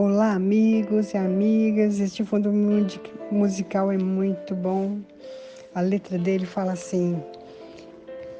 Olá, amigos e amigas. Este fundo musical é muito bom. A letra dele fala assim: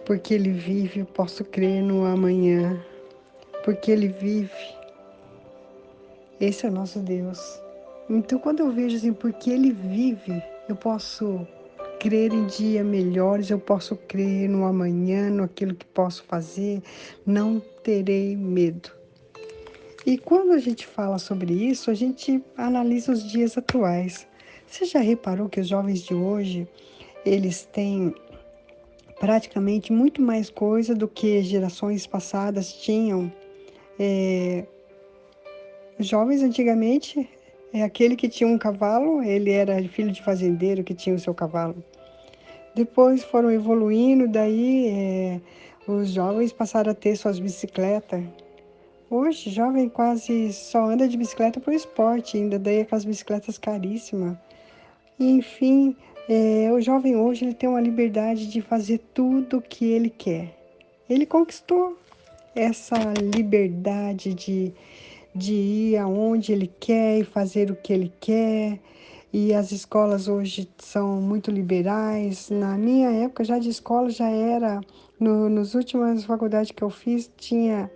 porque ele vive, eu posso crer no amanhã. Porque ele vive, esse é o nosso Deus. Então, quando eu vejo assim, porque ele vive, eu posso crer em dias melhores, eu posso crer no amanhã, no aquilo que posso fazer, não terei medo. E quando a gente fala sobre isso, a gente analisa os dias atuais. Você já reparou que os jovens de hoje, eles têm praticamente muito mais coisa do que gerações passadas tinham? Os jovens antigamente, é aquele que tinha um cavalo, ele era filho de fazendeiro que tinha o seu cavalo. Depois foram evoluindo, daí os jovens passaram a ter suas bicicletas. Hoje, jovem quase só anda de bicicleta por esporte, ainda daí aquelas bicicletas caríssimas. E, enfim, o jovem hoje ele tem uma liberdade de fazer tudo o que ele quer. Ele conquistou essa liberdade de ir aonde ele quer e fazer o que ele quer. E as escolas hoje são muito liberais. Na minha época, já de escola, já era. Nos últimas faculdades que eu fiz, tinha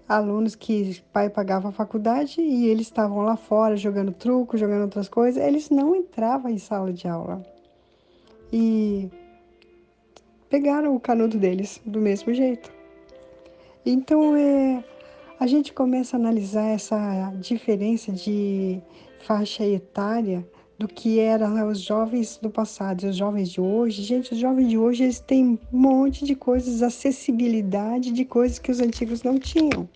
alunos que pai pagava a faculdade e eles estavam lá fora jogando truco, jogando outras coisas. Eles não entravam em sala de aula. E pegaram o canudo deles do mesmo jeito. Então, a gente começa a analisar essa diferença de faixa etária do que eram os jovens do passado e os jovens de hoje. Gente, os jovens de hoje eles têm um monte de coisas, acessibilidade de coisas que os antigos não tinham.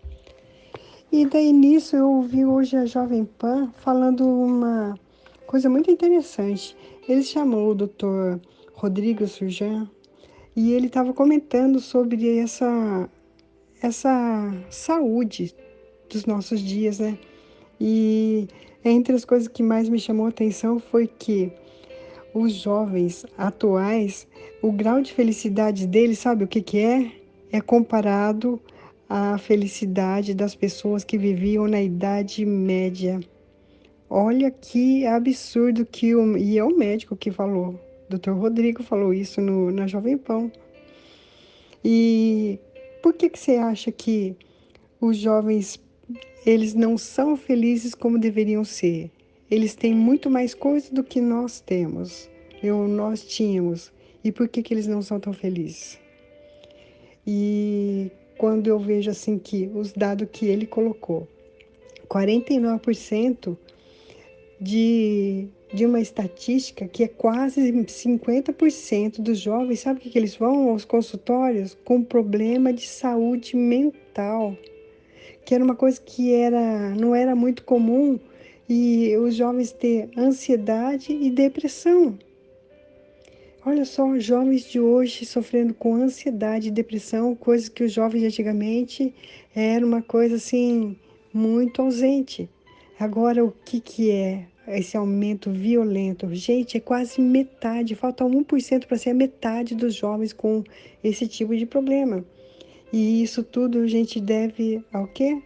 E daí nisso eu ouvi hoje a Jovem Pan falando uma coisa muito interessante. Ele chamou o Dr. Rodrigo Surjan e ele estava comentando sobre essa saúde dos nossos dias, né? E entre as coisas que mais me chamou a atenção foi que os jovens atuais, o grau de felicidade deles, sabe o que que é? É comparado à felicidade das pessoas que viviam na Idade Média. Olha que absurdo e é o médico que falou. Dr. Rodrigo falou isso na Jovem Pan. E por que que você acha que os jovens eles não são felizes como deveriam ser? Eles têm muito mais coisa do que nós temos, nós tínhamos. E por que que eles não são tão felizes? E quando eu vejo assim que os dados que ele colocou, 49% de uma estatística que é quase 50% dos jovens, sabe o que que eles vão aos consultórios? Com problema de saúde mental, que era uma coisa que não era muito comum, e os jovens ter ansiedade e depressão. Olha só, os jovens de hoje sofrendo com ansiedade e depressão, coisas que os jovens de antigamente era uma coisa assim muito ausente. Agora, o que que é esse aumento violento? Gente, é quase metade, falta 1% para ser a metade dos jovens com esse tipo de problema. E isso tudo a gente deve ao quê?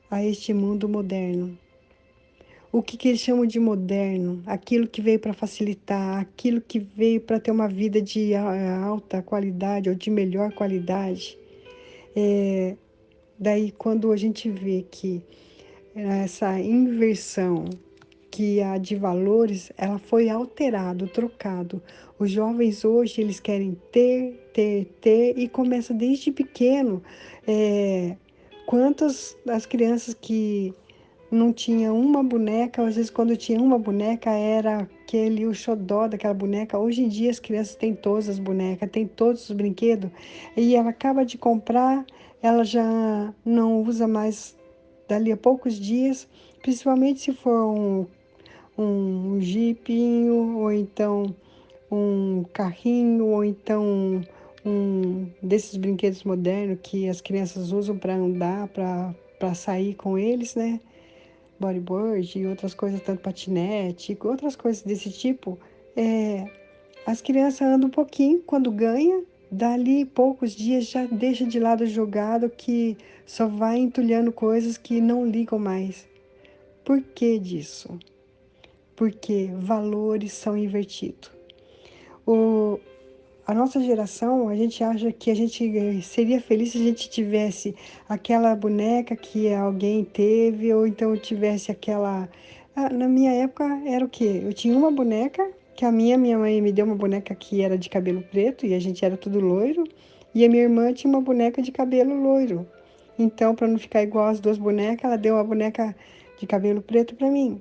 A este mundo moderno. O que que eles chamam de moderno? Aquilo que veio para facilitar, aquilo que veio para ter uma vida de alta qualidade ou de melhor qualidade. Daí, quando a gente vê que essa inversão que a de valores, ela foi alterado, trocado. Os jovens hoje, eles querem ter, e começa desde pequeno. Quantas das crianças que não tinha uma boneca, às vezes quando tinha uma boneca era aquele o xodó daquela boneca. Hoje em dia as crianças têm todas as bonecas, têm todos os brinquedos e ela acaba de comprar, ela já não usa mais dali a poucos dias, principalmente se for um jipinho ou então um carrinho ou então um desses brinquedos modernos que as crianças usam para andar, para sair com eles, né? Bodyboard e outras coisas, tanto patinete, outras coisas desse tipo, as crianças andam um pouquinho quando ganha, dali poucos dias já deixa de lado jogado que só vai entulhando coisas que não ligam mais. Por que disso? Porque valores são invertidos. O, a nossa geração, a gente acha que a gente seria feliz se a gente tivesse aquela boneca que alguém teve, ou então tivesse aquela. Na minha época era o quê? Eu tinha uma boneca, que minha mãe me deu uma boneca que era de cabelo preto, e a gente era tudo loiro, e a minha irmã tinha uma boneca de cabelo loiro. Então, para não ficar igual as duas bonecas, ela deu uma boneca de cabelo preto para mim.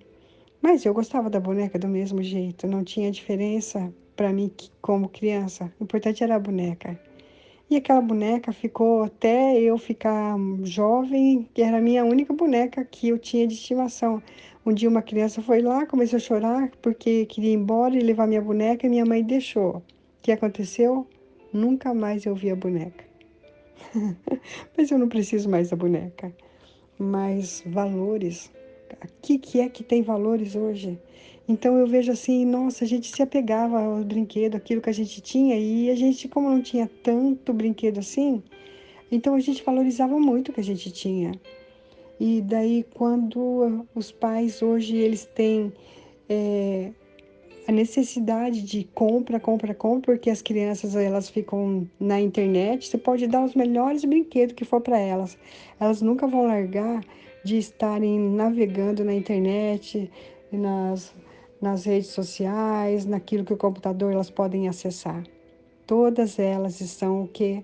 Mas eu gostava da boneca do mesmo jeito, não tinha diferença para mim como criança. O importante era a boneca. E aquela boneca ficou até eu ficar jovem, que era a minha única boneca que eu tinha de estimação. Um dia uma criança foi lá, começou a chorar porque queria ir embora e levar minha boneca e minha mãe deixou. O que aconteceu? Nunca mais eu vi a boneca. Mas eu não preciso mais da boneca. Mas valores, o que é que tem valores hoje? Então eu vejo assim, nossa, a gente se apegava aos brinquedos, aquilo que a gente tinha, e a gente, como não tinha tanto brinquedo assim, então a gente valorizava muito o que a gente tinha. E daí quando os pais hoje eles têm a necessidade de compra, compra, compra, porque as crianças elas ficam na internet, você pode dar os melhores brinquedos que for para elas. Elas nunca vão largar de estarem navegando na internet, nas, nas redes sociais, naquilo que o computador elas podem acessar. Todas elas estão o quê?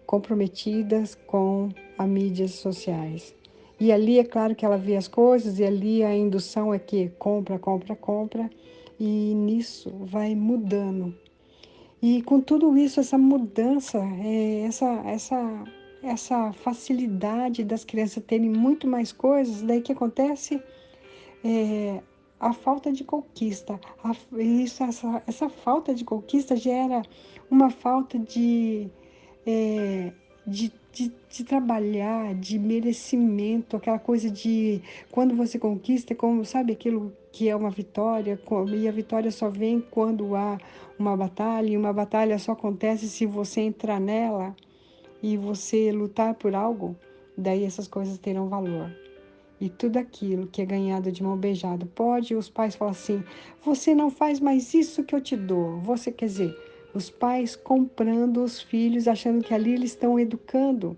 Comprometidas com as mídias sociais. E ali é claro que ela vê as coisas, e ali a indução é que compra, compra, compra, e nisso vai mudando. E com tudo isso, essa mudança, essa facilidade das crianças terem muito mais coisas, daí que acontece? É, a falta de conquista. Essa falta de conquista gera uma falta é, de trabalhar, de merecimento, aquela coisa de quando você conquista, como sabe aquilo que é uma vitória, e a vitória só vem quando há uma batalha, e uma batalha só acontece se você entrar nela e você lutar por algo, daí essas coisas terão valor. E tudo aquilo que é ganhado de mão beijada. Pode os pais falar assim: você não faz mais isso que eu te dou. Você quer dizer, os pais comprando os filhos, achando que ali eles estão educando.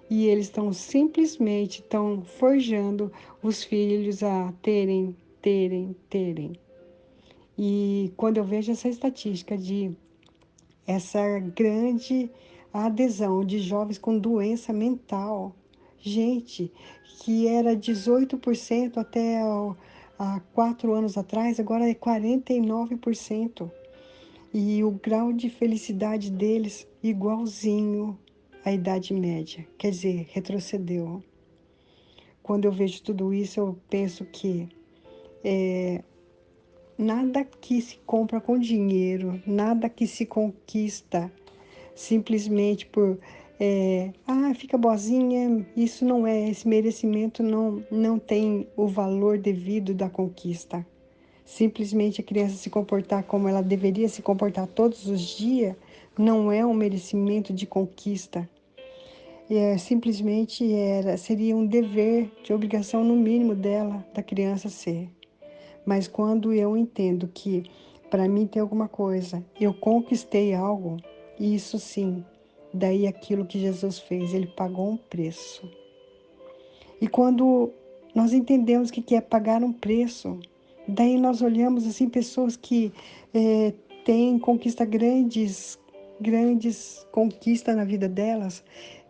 E eles estão simplesmente estão forjando os filhos a terem. E quando eu vejo essa estatística de essa grande adesão de jovens com doença mental. Gente, que era 18% até há 4 anos atrás, agora é 49%. E o grau de felicidade deles igualzinho à Idade Média, quer dizer, retrocedeu. Quando eu vejo tudo isso, eu penso que nada que se compra com dinheiro, nada que se conquista simplesmente por fica boazinha, isso não é, esse merecimento não tem o valor devido da conquista. Simplesmente a criança se comportar como ela deveria se comportar todos os dias não é um merecimento de conquista. Simplesmente seria um dever de obrigação no mínimo dela, da criança ser. Mas quando eu entendo que para mim tem alguma coisa, eu conquistei algo, isso sim, daí aquilo que Jesus fez, ele pagou um preço. E quando nós entendemos o que é pagar um preço, daí nós olhamos assim pessoas que têm conquista grandes conquistas na vida delas.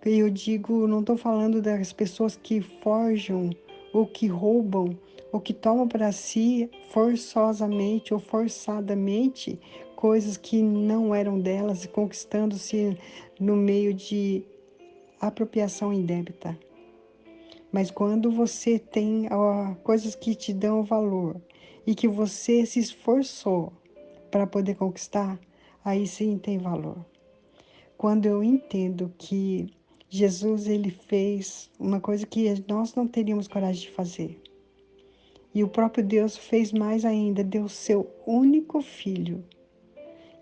E eu digo, não estou falando das pessoas que forjam ou que roubam ou que tomam para si forçosamente ou forçadamente coisas que não eram delas, conquistando-se no meio de apropriação indébita. Mas quando você tem coisas que te dão valor e que você se esforçou para poder conquistar, aí sim tem valor. Quando eu entendo que Jesus ele fez uma coisa que nós não teríamos coragem de fazer. E o próprio Deus fez mais ainda, deu seu único filho.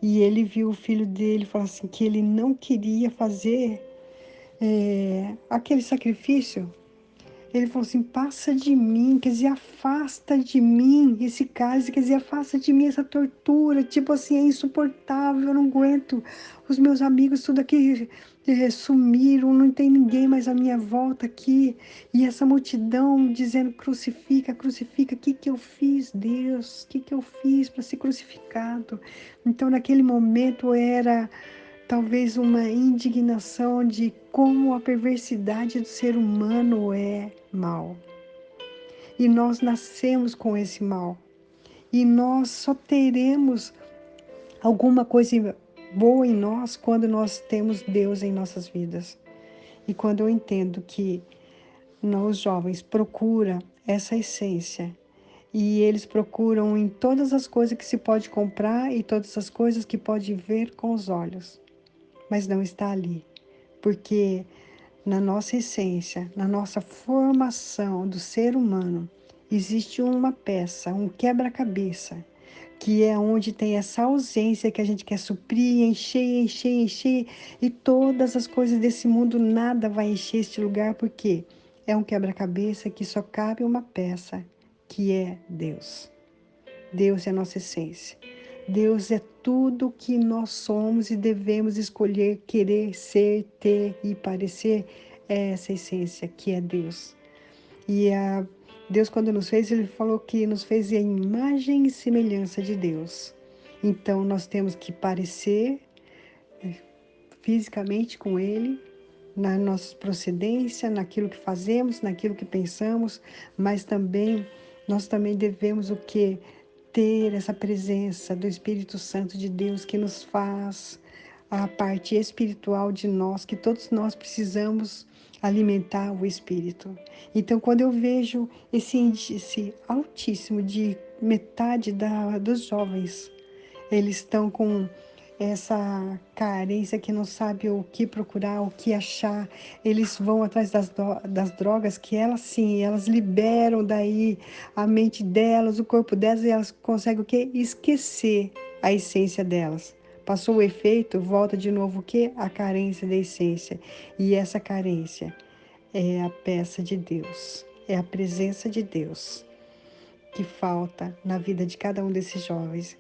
E ele viu o filho dele e falou assim que ele não queria fazer aquele sacrifício. Ele falou assim, passa de mim, quer dizer, afasta de mim esse cálice, quer dizer, afasta de mim essa tortura, tipo assim, é insuportável, eu não aguento. Os meus amigos tudo aqui sumiram, não tem ninguém mais à minha volta aqui. E essa multidão dizendo, crucifica, crucifica, o que que eu fiz, Deus? O que que eu fiz para ser crucificado? Então, naquele momento era talvez uma indignação de como a perversidade do ser humano é mal. E nós nascemos com esse mal. E nós só teremos alguma coisa boa em nós quando nós temos Deus em nossas vidas. E quando eu entendo que os jovens procuram essa essência, e eles procuram em todas as coisas que se pode comprar e todas as coisas que pode ver com os olhos, mas não está ali. Porque na nossa essência, na nossa formação do ser humano, existe uma peça, um quebra-cabeça, que é onde tem essa ausência que a gente quer suprir, encher, encher, encher, e todas as coisas desse mundo, nada vai encher este lugar, porque é um quebra-cabeça que só cabe uma peça, que é Deus. Deus é a nossa essência. Deus é tudo que nós somos e devemos escolher, querer ser, ter e parecer. É essa essência que é Deus. E Deus, quando nos fez, Ele falou que nos fez a imagem e semelhança de Deus. Então, nós temos que parecer fisicamente com Ele, na nossa procedência, naquilo que fazemos, naquilo que pensamos, mas também nós também devemos o quê? Ter essa presença do Espírito Santo de Deus que nos faz a parte espiritual de nós, que todos nós precisamos alimentar o Espírito. Então, quando eu vejo esse índice altíssimo de metade dos jovens, eles estão com essa carência que não sabe o que procurar, o que achar. Eles vão atrás das drogas que elas sim, elas liberam daí a mente delas, o corpo delas e elas conseguem o quê? Esquecer a essência delas. Passou o efeito, volta de novo o quê? A carência da essência. E essa carência é a peça de Deus, é a presença de Deus que falta na vida de cada um desses jovens.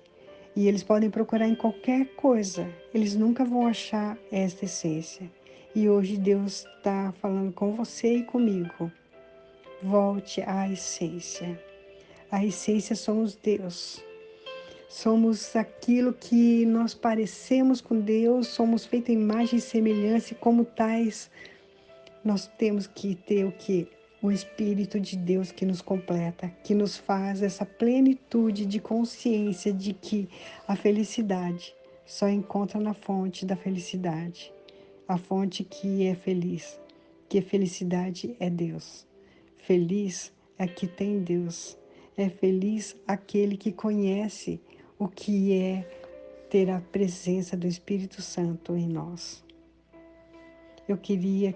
E eles podem procurar em qualquer coisa, eles nunca vão achar esta essência. E hoje Deus está falando com você e comigo. Volte à essência. A essência somos Deus. Somos aquilo que nós parecemos com Deus, somos feitos em imagem e semelhança, e como tais, nós temos que ter o quê? O Espírito de Deus que nos completa, que nos faz essa plenitude de consciência de que a felicidade só encontra na fonte da felicidade, a fonte que é feliz, que a felicidade é Deus. Feliz é que tem Deus, é feliz aquele que conhece o que é ter a presença do Espírito Santo em nós. Eu queria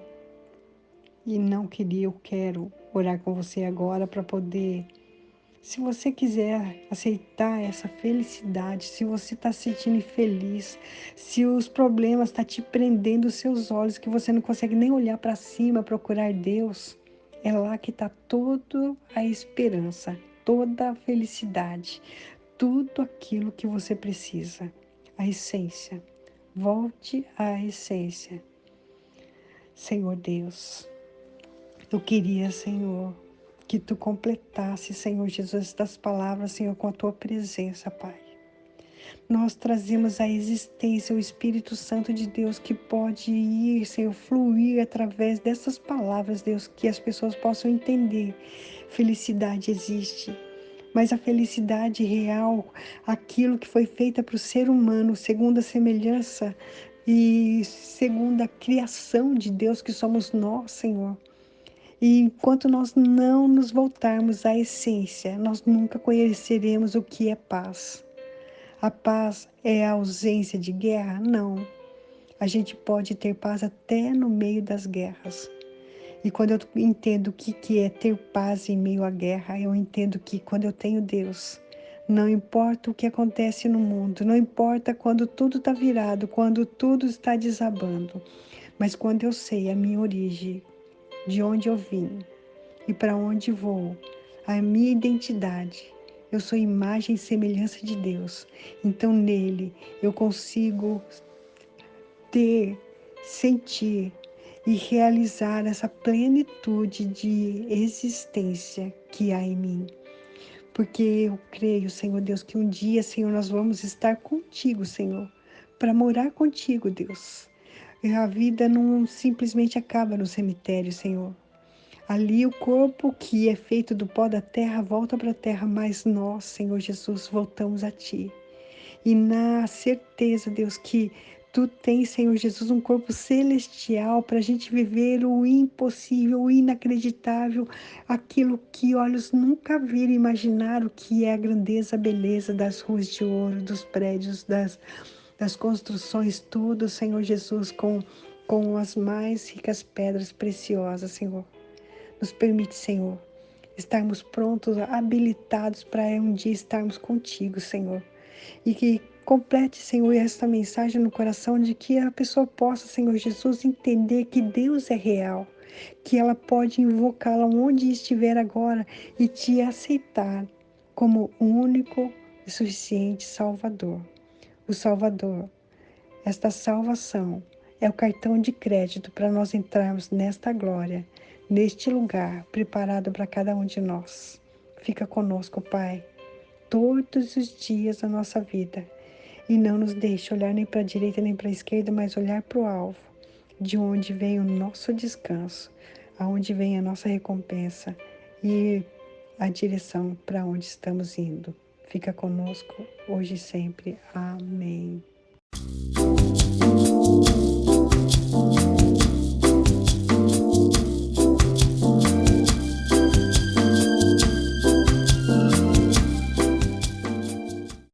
e não queria, eu quero orar com você agora para poder, se você quiser aceitar essa felicidade, se você está se sentindo infeliz, se os problemas estão te prendendo os seus olhos, que você não consegue nem olhar para cima, procurar Deus, é lá que está toda a esperança, toda a felicidade, tudo aquilo que você precisa, a essência. Volte à essência. Senhor Deus, eu queria, Senhor, que Tu completasse, Senhor Jesus, estas palavras, Senhor, com a Tua presença, Pai. Nós trazemos à existência o Espírito Santo de Deus que pode ir, Senhor, fluir através dessas palavras, Deus, que as pessoas possam entender. Felicidade existe, mas a felicidade real, aquilo que foi feita para o ser humano, segundo a semelhança e segundo a criação de Deus que somos nós, Senhor. E enquanto nós não nos voltarmos à essência, nós nunca conheceremos o que é paz. A paz é a ausência de guerra? Não. A gente pode ter paz até no meio das guerras. E quando eu entendo o que é ter paz em meio à guerra, eu entendo que quando eu tenho Deus, não importa o que acontece no mundo, não importa quando tudo está virado, quando tudo está desabando, mas quando eu sei a minha origem, de onde eu vim, e para onde vou, a minha identidade. Eu sou imagem e semelhança de Deus. Então nele eu consigo ter, sentir e realizar essa plenitude de existência que há em mim. Porque eu creio, Senhor Deus, que um dia, Senhor, nós vamos estar contigo, Senhor, para morar contigo, Deus. E a vida não simplesmente acaba no cemitério, Senhor. Ali o corpo que é feito do pó da terra volta para a terra, mas nós, Senhor Jesus, voltamos a Ti. E na certeza, Deus, que Tu tens, Senhor Jesus, um corpo celestial para a gente viver o impossível, o inacreditável, aquilo que olhos nunca viram, imaginaram que é a grandeza, a beleza das ruas de ouro, dos prédios, das construções, tudo, Senhor Jesus, com as mais ricas pedras preciosas, Senhor. Nos permite, Senhor, estarmos prontos, habilitados para um dia estarmos contigo, Senhor. E que complete, Senhor, esta mensagem no coração de que a pessoa possa, Senhor Jesus, entender que Deus é real, que ela pode invocá-lo onde estiver agora e te aceitar como o único e suficiente Salvador. O Salvador, esta salvação é o cartão de crédito para nós entrarmos nesta glória, neste lugar preparado para cada um de nós. Fica conosco, Pai, todos os dias da nossa vida. E não nos deixe olhar nem para a direita nem para a esquerda, mas olhar para o alvo, de onde vem o nosso descanso, aonde vem a nossa recompensa e a direção para onde estamos indo. Fica conosco hoje e sempre. Amém.